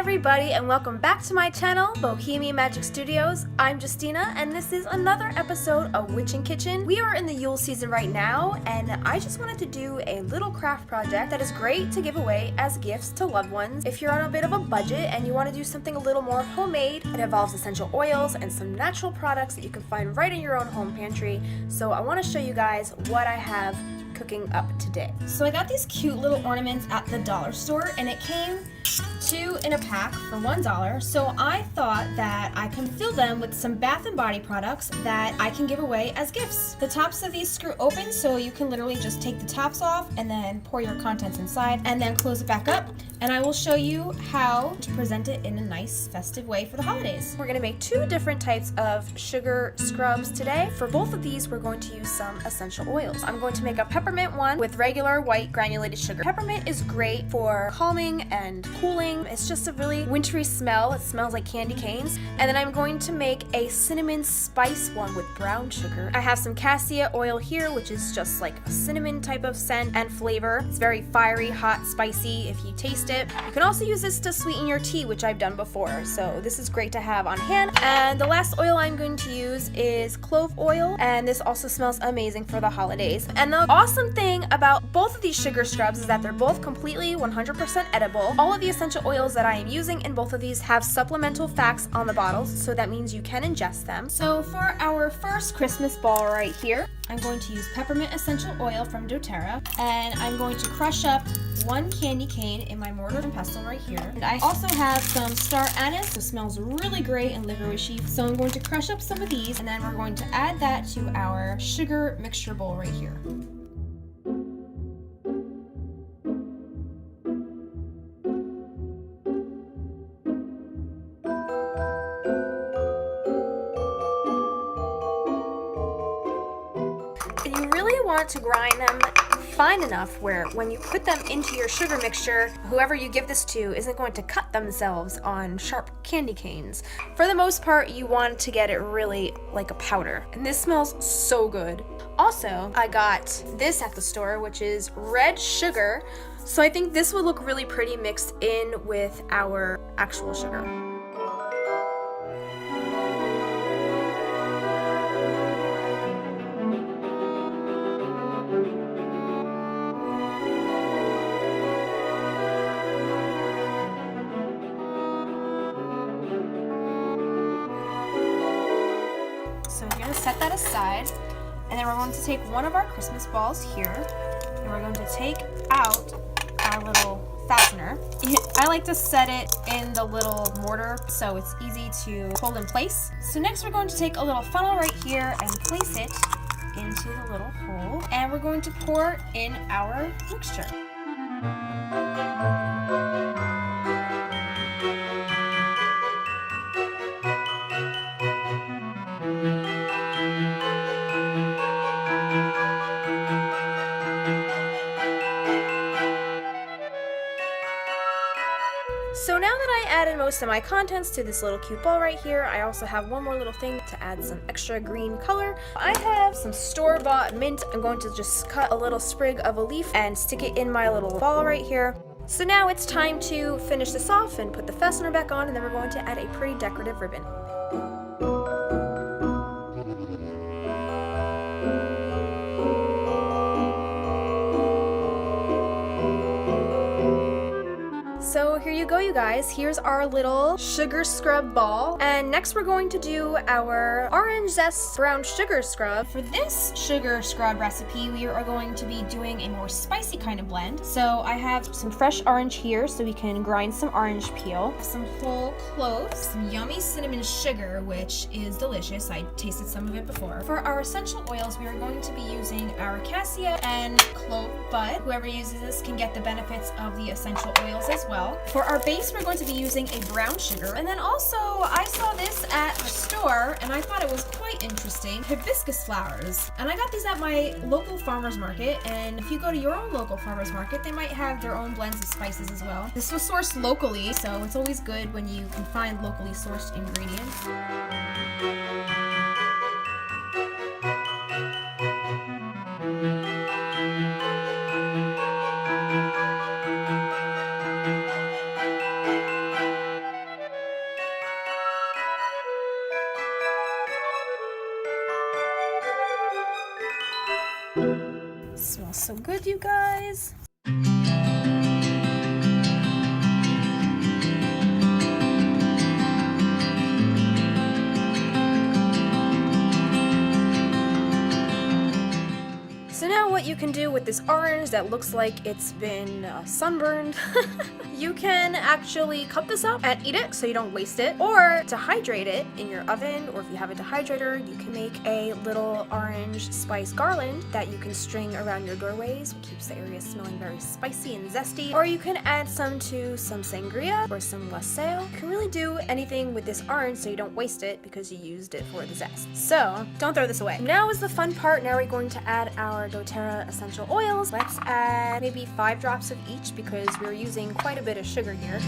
everybody, and welcome back to my channel, Bohemian Magic Studios. I'm Justina, and this is another episode of Witchin Kitchen. We are in the Yule season right now, and I just wanted to do a little craft project that is great to give away as gifts to loved ones. If you're on a bit of a budget and you want to do something a little more homemade, it involves essential oils and some natural products that you can find right in your own home pantry. So I want to show you guys what I have cooking up today. So I got these cute little ornaments at the dollar store, and it came 2 in a pack for $1. So I thought that I can fill them with some Bath and Body products that I can give away as gifts. The tops of these screw open, so you can literally just take the tops off and then pour your contents inside and then close it back up. And I will show you how to present it in a nice festive way for the holidays. We're gonna make 2 different types of sugar scrubs today. For both of these, we're going to use some essential oils. I'm going to make a peppermint one with regular white granulated sugar. Peppermint is great for calming and cooling. It's just a really wintry smell. It smells like candy canes. And then I'm going to make a cinnamon spice one with brown sugar. I have some cassia oil here, which is just like a cinnamon type of scent and flavor. It's very fiery, hot, spicy if you taste it. You can also use this to sweeten your tea, which I've done before. So this is great to have on hand. And the last oil I'm going to use is clove oil. And this also smells amazing for the holidays. And the awesome thing about both of these sugar scrubs is that they're both completely 100% edible. All of the essential oils that I am using in both of these have supplemental facts on the bottles, so that means you can ingest them. So for our first Christmas ball right here, I'm going to use peppermint essential oil from doTerra, and I'm going to crush up 1 candy cane in my mortar and pestle right here. And I also have some star anise, it smells really great and licoricey, so I'm going to crush up some of these, and then we're going to add that to our sugar mixture bowl right here. You really want to grind them fine enough where when you put them into your sugar mixture, whoever you give this to isn't going to cut themselves on sharp candy canes. For the most part, you want to get it really like a powder, and this smells so good. Also, I got this at the store, which is red sugar, so I think this would look really pretty mixed in with our actual sugar. So we're going to set that aside, and then we're going to take one of our Christmas balls here, and we're going to take out our little fastener. I like to set it in the little mortar so it's easy to hold in place. So next we're going to take a little funnel right here and place it into the little hole, and we're going to pour in our mixture. So now that I added most of my contents to this little cute ball right here, I also have one more little thing to add some extra green color. I have some store-bought mint. I'm going to just cut a little sprig of a leaf and stick it in my little ball right here. So now it's time to finish this off and put the fastener back on, and then we're going to add a pretty decorative ribbon. So here you go, you guys. Here's our little sugar scrub ball. And next we're going to do our orange zest brown sugar scrub. For this sugar scrub recipe, we are going to be doing a more spicy kind of blend. So I have some fresh orange here, so we can grind some orange peel, some whole cloves, some yummy cinnamon sugar, which is delicious. I tasted some of it before. For our essential oils, we are going to be using our cassia and clove bud. Whoever uses this can get the benefits of the essential oils as well. For our base, we're going to be using a brown sugar. And then also, I saw this at the store, and I thought it was quite interesting. Hibiscus flowers. And I got these at my local farmer's market, and if you go to your own local farmer's market, they might have their own blends of spices as well. This was sourced locally, so it's always good when you can find locally sourced ingredients. so good, you guys. So now what you can do with this orange that looks like it's been sunburned, you can actually cut this up and eat it so you don't waste it, or to hydrate it in your oven, or if you have a dehydrator, you can make a little orange spice garland that you can string around your doorways, which keeps the area smelling very spicy and zesty, or you can add some to some sangria or some wassail. You can really do anything with this orange so you don't waste it because you used it for the zest. So don't throw this away. Now is the fun part. Now we're going to add our doTerra essential oils. Let's add maybe 5 drops of each because we're using quite a bit of sugar here.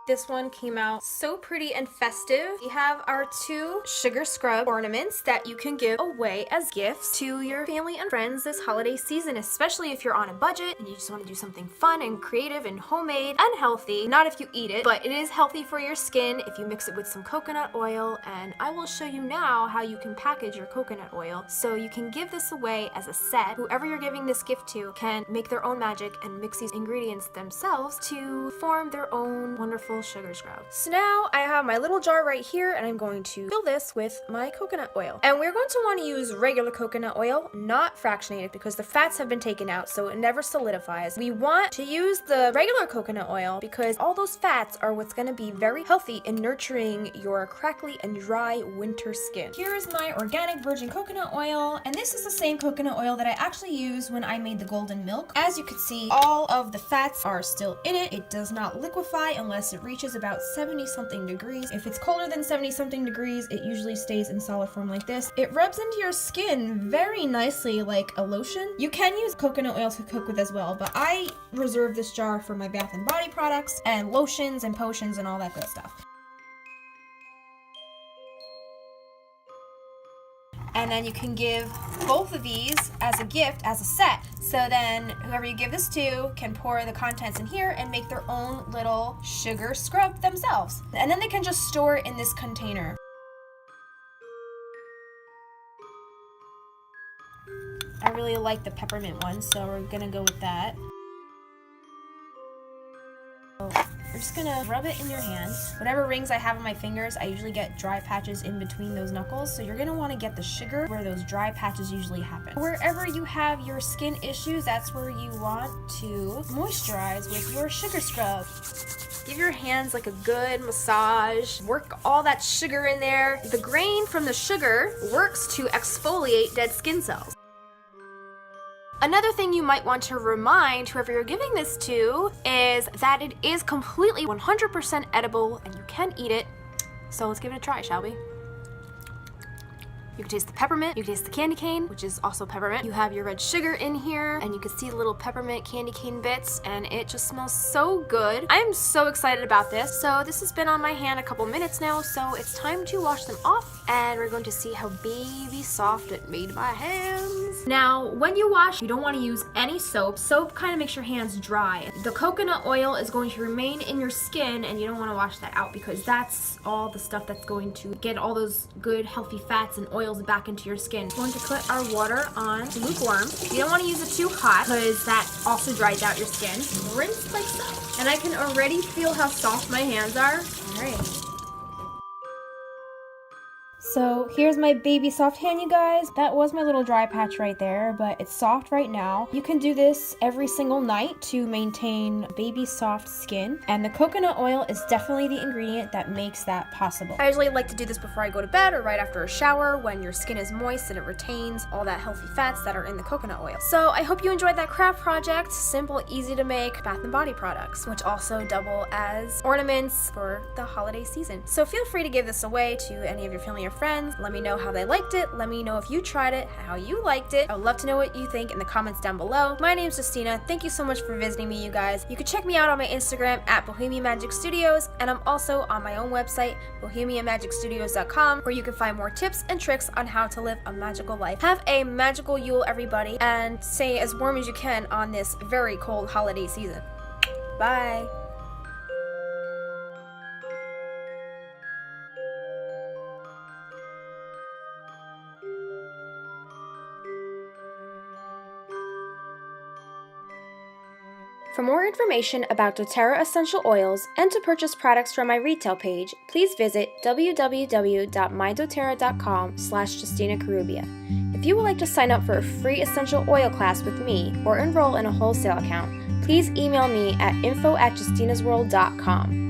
This one came out so pretty and festive. We have our 2 sugar scrub ornaments that you can give away as gifts to your family and friends this holiday season, especially if you're on a budget and you just want to do something fun and creative and homemade and healthy. Not if you eat it, but it is healthy for your skin if you mix it with some coconut oil, and I will show you now how you can package your coconut oil so you can give this away as a set. Whoever you're giving this gift to can make their own magic and mix these ingredients themselves to form their own wonderful sugar scrub. So now I have my little jar right here and I'm going to fill this with my coconut oil. And we're going to want to use regular coconut oil, not fractionated, because the fats have been taken out so it never solidifies. We want to use the regular coconut oil because all those fats are what's going to be very healthy in nurturing your crackly and dry winter skin. Here is my organic virgin coconut oil, and this is the same coconut oil that I actually used when I made the golden milk. As you can see, all of the fats are still in it. It does not liquefy unless it reaches about 70 something degrees. If it's colder than 70 something degrees, it usually stays in solid form like this. It rubs into your skin very nicely like a lotion. You can use coconut oil to cook with as well, but I reserve this jar for my bath and body products and lotions and potions and all that good stuff. And then you can give both of these as a gift, as a set. So then whoever you give this to can pour the contents in here and make their own little sugar scrub themselves. And then they can just store it in this container. I really like the peppermint one, so we're gonna go with that. We're just gonna rub it in your hands. Whatever rings I have on my fingers, I usually get dry patches in between those knuckles, so you're gonna wanna get the sugar where those dry patches usually happen. Wherever you have your skin issues, that's where you want to moisturize with your sugar scrub. Give your hands like a good massage. Work all that sugar in there. The grain from the sugar works to exfoliate dead skin cells. Another thing you might want to remind whoever you're giving this to is that it is completely 100% edible and you can eat it. So let's give it a try, shall we? You can taste the peppermint, you can taste the candy cane, which is also peppermint. You have your red sugar in here, and you can see the little peppermint candy cane bits, and it just smells so good. I am so excited about this. So this has been on my hand a couple minutes now, so it's time to wash them off, and we're going to see how baby soft it made my hands. Now, when you wash, you don't want to use any soap. Soap kind of makes your hands dry. The coconut oil is going to remain in your skin, and you don't want to wash that out because that's all the stuff that's going to get all those good healthy fats and oils oils back into your skin. We're going to put our water on lukewarm. You don't want to use it too hot because that also dries out your skin. Rinse like so. And I can already feel how soft my hands are. All right. So here's my baby soft hand, you guys. That was my little dry patch right there, but it's soft right now. You can do this every single night to maintain baby soft skin, and the coconut oil is definitely the ingredient that makes that possible. I usually like to do this before I go to bed or right after a shower when your skin is moist and it retains all that healthy fats that are in the coconut oil. So I hope you enjoyed that craft project. Simple, easy to make Bath & Body products, which also double as ornaments for the holiday season. So feel free to give this away to any of your family or friends. Let me know how they liked it. Let me know if you tried it, how you liked it. I would love to know what you think in the comments down below. My name's Justina. Thank you so much for visiting me, you guys. You can check me out on my Instagram at Bohemian Magic Studios, and I'm also on my own website, bohemianmagicstudios.com, where you can find more tips and tricks on how to live a magical life. Have a magical Yule, everybody, and stay as warm as you can on this very cold holiday season. Bye. For more information about doTerra essential oils and to purchase products from my retail page, please visit www.mydoterra.com/JustinaCarubia. If you would like to sign up for a free essential oil class with me or enroll in a wholesale account, please email me at info@justinasworld.com.